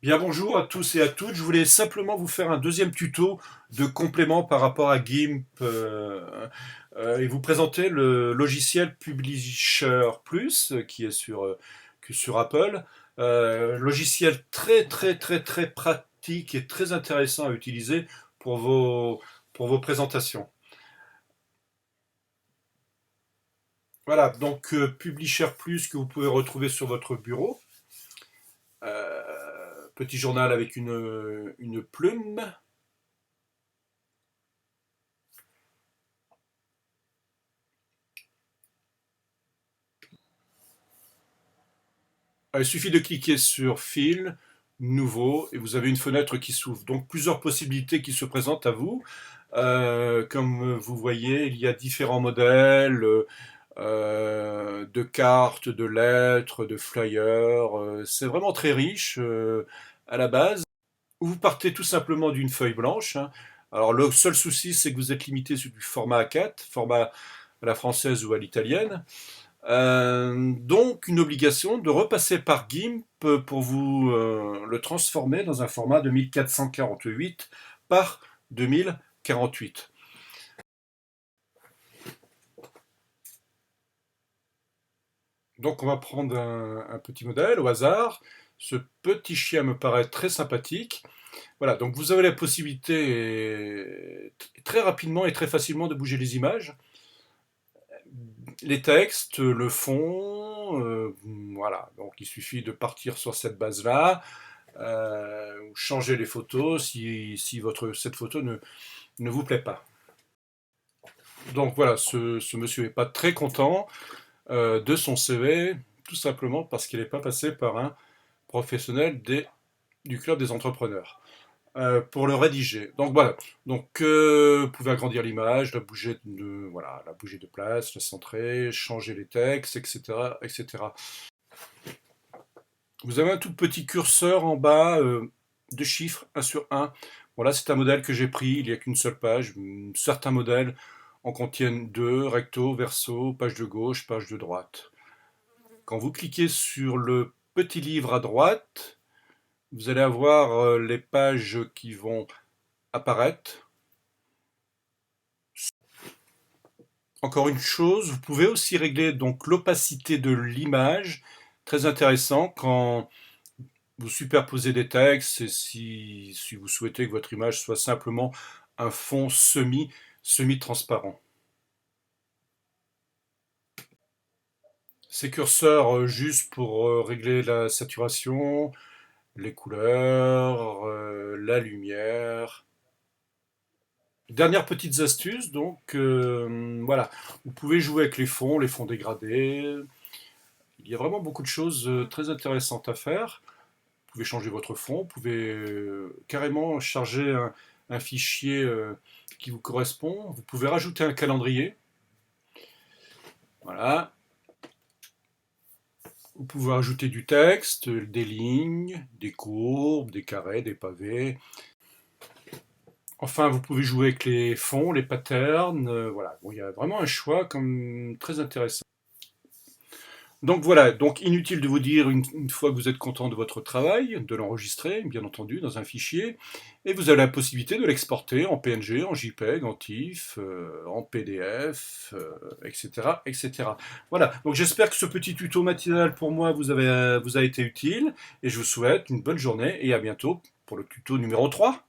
Bien, bonjour à tous et à toutes. Je voulais simplement vous faire un deuxième tuto de complément par rapport à GIMP et vous présenter le logiciel Publisher Plus qui est sur Apple. Logiciel très pratique et très intéressant à utiliser pour vos présentations. Voilà, donc Publisher Plus que vous pouvez retrouver sur votre bureau. Petit journal avec une plume. Il suffit de cliquer sur Fil, Nouveau, et vous avez une fenêtre qui s'ouvre. Donc plusieurs possibilités qui se présentent à vous. Comme vous voyez, il y a différents modèles de cartes, de lettres, de flyers. C'est vraiment très riche à la base. Vous partez tout simplement d'une feuille blanche, hein. Alors le seul souci, c'est que vous êtes limité sur du format A4, format à la française ou à l'italienne. Donc une obligation de repasser par GIMP pour vous le transformer dans un format de 1448 par 2048. Donc on va prendre un petit modèle au hasard. Ce petit chien me paraît très sympathique. Voilà, donc vous avez la possibilité très rapidement et très facilement de bouger les images, les textes, le fond, voilà. Donc il suffit de partir sur cette base-là, changer les photos si cette photo ne vous plaît pas. Donc voilà, ce monsieur n'est pas très content de son CV, tout simplement parce qu'il n'est pas passé par un professionnel du club des entrepreneurs. Pour le rédiger. Donc voilà. Donc vous pouvez agrandir l'image, la bouger de place, la centrer, changer les textes, etc., etc. Vous avez un tout petit curseur en bas de chiffres 1 sur 1. Voilà, c'est un modèle que j'ai pris, il n'y a qu'une seule page. Certains modèles en contiennent deux, recto, verso, page de gauche, page de droite. Quand vous cliquez sur le petit livre à droite, vous allez avoir les pages qui vont apparaître. Encore une chose, vous pouvez aussi régler donc l'opacité de l'image. Très intéressant quand vous superposez des textes et si vous souhaitez que votre image soit simplement un fond semi-transparent. Ces curseurs juste pour régler la saturation, les couleurs, la lumière. Dernière petite astuce, donc voilà, vous pouvez jouer avec les fonds dégradés. Il y a vraiment beaucoup de choses très intéressantes à faire. Vous pouvez changer votre fond, vous pouvez carrément charger un fichier qui vous correspond. Vous pouvez rajouter un calendrier. Voilà. Vous pouvez ajouter du texte, des lignes, des courbes, des carrés, des pavés. Enfin, vous pouvez jouer avec les fonds, les patterns. Voilà. Bon, il y a vraiment un choix comme très intéressant. Donc voilà, donc inutile de vous dire une fois que vous êtes content de votre travail, de l'enregistrer, bien entendu, dans un fichier, et vous avez la possibilité de l'exporter en PNG, en JPEG, en TIFF, en PDF, etc., etc. Voilà, donc j'espère que ce petit tuto matinal pour moi vous a été utile, et je vous souhaite une bonne journée, et à bientôt pour le tuto numéro 3.